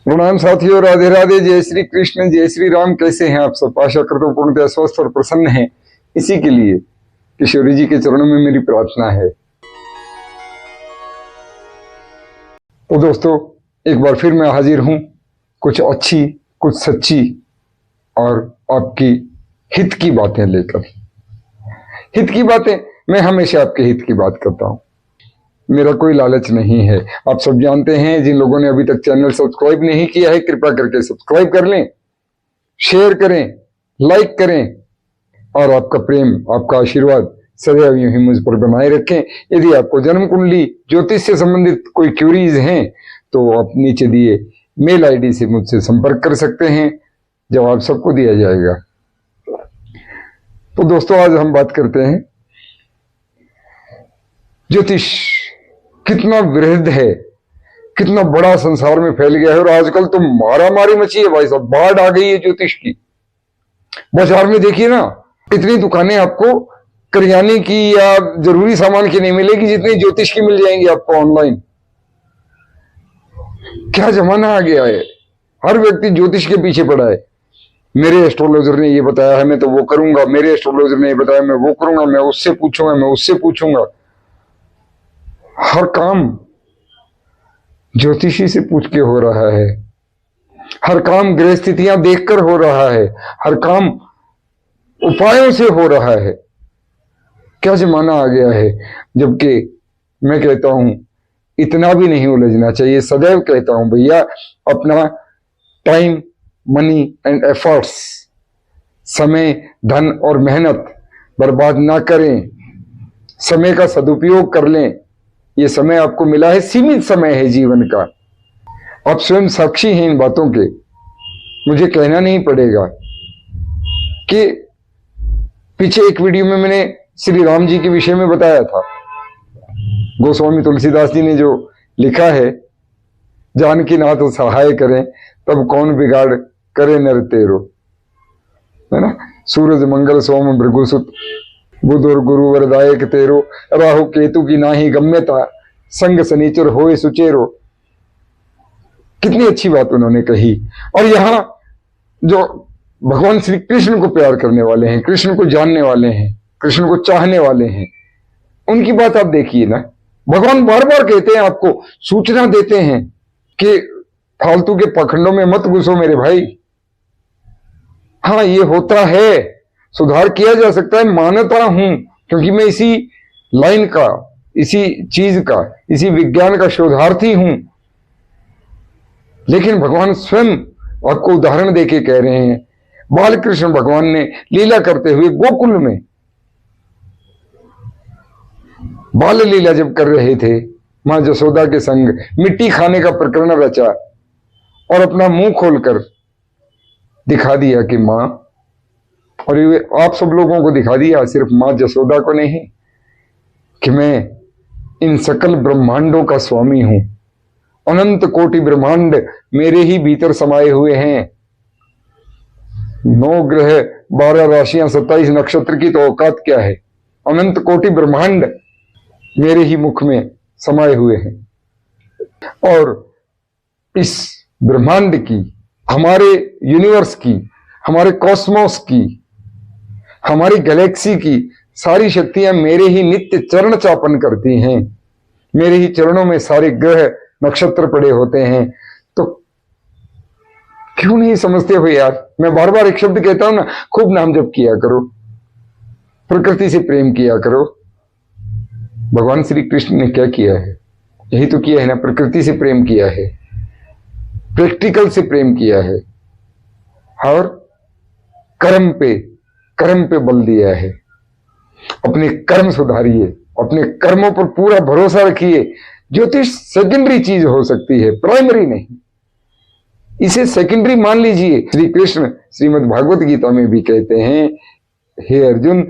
प्रणाम साथियों, राधे राधे, जय श्री कृष्ण, जय श्री राम। कैसे हैं आप सब? आशा करता हूं पूर्णतः स्वस्थ और प्रसन्न हैं। इसी के लिए किशोरी जी के चरणों में मेरी प्रार्थना है। तो दोस्तों, एक बार फिर मैं हाजिर हूं कुछ अच्छी, कुछ सच्ची और आपकी हित की बातें लेकर। हित की बातें, मैं हमेशा आपके हित की बात करता हूं, मेरा कोई लालच नहीं है। आप सब जानते हैं, जिन लोगों ने अभी तक चैनल सब्सक्राइब नहीं किया है, कृपया करके सब्सक्राइब कर लें, शेयर करें, लाइक करें और आपका प्रेम, आपका आशीर्वाद सदैव यूं ही मुझ पर बनाए रखें। यदि आपको जन्म कुंडली ज्योतिष से संबंधित कोई क्यूरीज हैं तो आप नीचे दिए मेल आईडी से मुझसे संपर्क कर सकते हैं, जवाब सबको दिया जाएगा। तो दोस्तों, आज हम बात करते हैं ज्योतिष कितना वृहद है, कितना बड़ा संसार में फैल गया है। और आजकल तो मारामारी मची है भाई साहब, बाढ़ आ गई है ज्योतिष की। बाजार में देखिए ना, इतनी दुकानें आपको करियाने की या जरूरी सामान की नहीं मिलेगी जितनी ज्योतिष की मिल जाएंगी आपको ऑनलाइन। क्या जमाना आ गया है, हर व्यक्ति ज्योतिष के पीछे पड़ा है। मेरे एस्ट्रोलॉजर ने ये बताया है, मैं तो वो करूंगा। मेरे एस्ट्रोलॉजर ने ये बताया, मैं वो करूंगा। मैं उससे पूछूंगा, मैं उससे पूछूंगा। हर काम ज्योतिषी से पूछ के हो रहा है, हर काम ग्रह स्थितियां देखकर हो रहा है, हर काम उपायों से हो रहा है। क्या जमाना आ गया है। जबकि मैं कहता हूं इतना भी नहीं उलझना चाहिए। सदैव कहता हूं भैया, अपना टाइम, मनी एंड एफर्ट्स, समय, धन और मेहनत बर्बाद ना करें। समय का सदुपयोग कर लें। ये समय आपको मिला है, सीमित समय है जीवन का। आप स्वयं साक्षी हैं इन बातों के, मुझे कहना नहीं पड़ेगा कि पीछे एक वीडियो में मैंने श्री राम जी के विषय में बताया था। गोस्वामी तुलसीदास जी ने जो लिखा है, जानकी नाथ सहाय करें तब कौन बिगाड़ करे नर तेरो, है ना। सूरज मंगल सोम भृगुसुत, बुध और गुरु वरदायक तेरो, राहु केतु की नाही गम्यता, संग सनीचर होए सुचेरो। कितनी अच्छी बात उन्होंने कही। और यहां जो भगवान श्री कृष्ण को प्यार करने वाले हैं, कृष्ण को जानने वाले हैं, कृष्ण को चाहने वाले हैं, उनकी बात आप देखिए ना। भगवान बार बार कहते हैं, आपको सूचना देते हैं कि फालतू के पखंडों में मत घुसो मेरे भाई। हाँ, ये होता है, सुधार किया जा सकता है, मानता हूं, क्योंकि मैं इसी लाइन का, इसी चीज का, इसी विज्ञान का शोधार्थी हूं। लेकिन भगवान स्वयं आपको उदाहरण देके कह रहे हैं। बाल कृष्ण भगवान ने लीला करते हुए गोकुल में बाल लीला जब कर रहे थे, मां जसोदा के संग मिट्टी खाने का प्रकरण रचा और अपना मुंह खोलकर दिखा दिया कि मां, और ये आप सब लोगों को दिखा दिया, सिर्फ मां जसोदा को नहीं, कि मैं इन सकल ब्रह्मांडों का स्वामी हूं। अनंत कोटि ब्रह्मांड मेरे ही भीतर समाये हुए हैं। 9 ग्रह, 12 राशियां, 27 नक्षत्र की तो औकात क्या है। अनंत कोटि ब्रह्मांड मेरे ही मुख में समाये हुए हैं। और इस ब्रह्मांड की, हमारे यूनिवर्स की, हमारे कॉस्मोस की, हमारी गैलेक्सी की सारी शक्तियां मेरे ही नित्य चरण चापन करती हैं। मेरे ही चरणों में सारे ग्रह नक्षत्र पड़े होते हैं। तो क्यों नहीं समझते हो यार। मैं बार बार एक शब्द कहता हूं ना, खूब नाम जप किया करो, प्रकृति से प्रेम किया करो। भगवान श्री कृष्ण ने क्या किया है, यही तो किया है ना, प्रकृति से प्रेम किया है, प्रैक्टिकल से प्रेम किया है, और कर्म पे बल दिया है। अपने कर्म सुधारिए, अपने कर्मों पर पूरा भरोसा रखिए। ज्योतिष सेकेंडरी चीज हो सकती है, प्राइमरी नहीं। इसे सेकेंडरी मान लीजिए। श्री कृष्ण श्रीमद् भागवत गीता में भी कहते हैं, हे अर्जुन,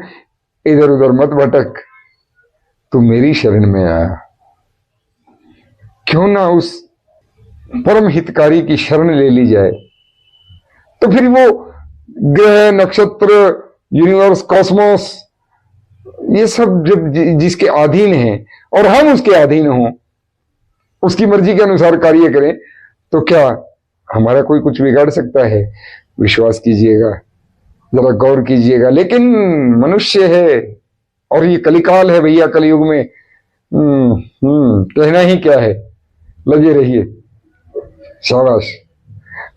इधर उधर मत भटक, तू मेरी शरण में आ। क्यों ना उस परम हितकारी की शरण ले ली जाए। तो फिर वो ग्रह, नक्षत्र, यूनिवर्स, कॉस्मोस, ये सब जब जिसके अधीन है और हम उसके अधीन हों, उसकी मर्जी के अनुसार कार्य करें, तो क्या हमारा कोई कुछ बिगाड़ सकता है? विश्वास कीजिएगा, जरा गौर कीजिएगा। लेकिन मनुष्य है और ये कलिकाल है भैया, कलयुग में कहना ही क्या है। लगे रहिए। शाबाश।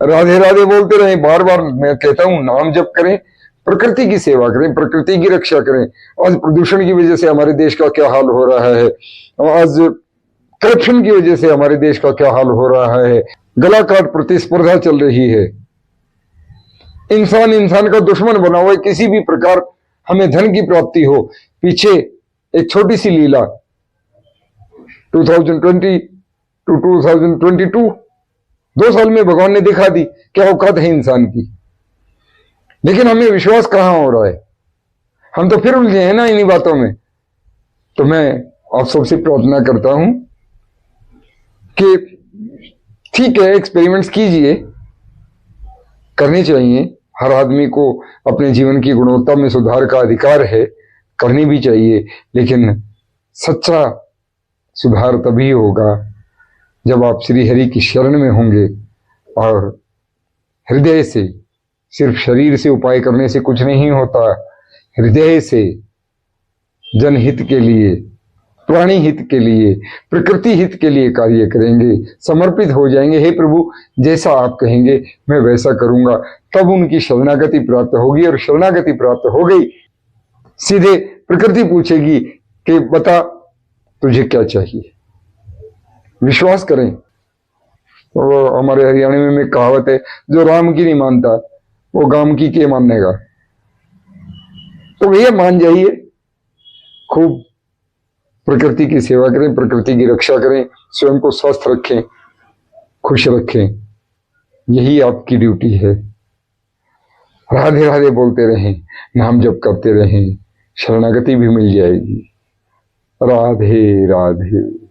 राधे राधे बोलते रहे। बार बार मैं कहता हूं, नाम जप करें, प्रकृति की सेवा करें, प्रकृति की रक्षा करें। आज प्रदूषण की वजह से हमारे देश का क्या हाल हो रहा है, आज करप्शन की वजह से हमारे देश का क्या हाल हो रहा है, गला काट प्रतिस्पर्धा चल रही है, इंसान इंसान का दुश्मन बना हुआ है। किसी भी प्रकार हमें धन की प्राप्ति हो, पीछे एक छोटी सी लीला 2020 टू 2022, 2 साल में भगवान ने दिखा दी क्या औकात है इंसान की। लेकिन हमें विश्वास कहां हो रहा है, हम तो फिर उलझे हैं ना इन्हीं बातों में। तो मैं आप सबसे प्रार्थना करता हूं कि ठीक है, एक्सपेरिमेंट्स कीजिए, करने चाहिए। हर आदमी को अपने जीवन की गुणवत्ता में सुधार का अधिकार है, करनी भी चाहिए। लेकिन सच्चा सुधार तभी होगा जब आप श्री हरि की शरण में होंगे और हृदय से, सिर्फ शरीर से उपाय करने से कुछ नहीं होता, हृदय से जनहित के लिए, प्राणी हित के लिए, प्रकृति हित के लिए कार्य करेंगे, समर्पित हो जाएंगे। हे प्रभु, जैसा आप कहेंगे मैं वैसा करूंगा, तब उनकी शरणागति प्राप्त होगी। और शरणागति प्राप्त हो गई, सीधे प्रकृति पूछेगी कि बता तुझे क्या चाहिए। विश्वास करें। तो हमारे हरियाणा में एक कहावत है, जो राम की नहीं मानता वो गाम की के मानेगा। तो भैया मान जाइए, खूब प्रकृति की सेवा करें, प्रकृति की रक्षा करें, स्वयं को स्वस्थ रखें, खुश रखें। यही आपकी ड्यूटी है। राधे राधे बोलते रहें, नाम जप करते रहें, शरणागति भी मिल जाएगी। राधे राधे।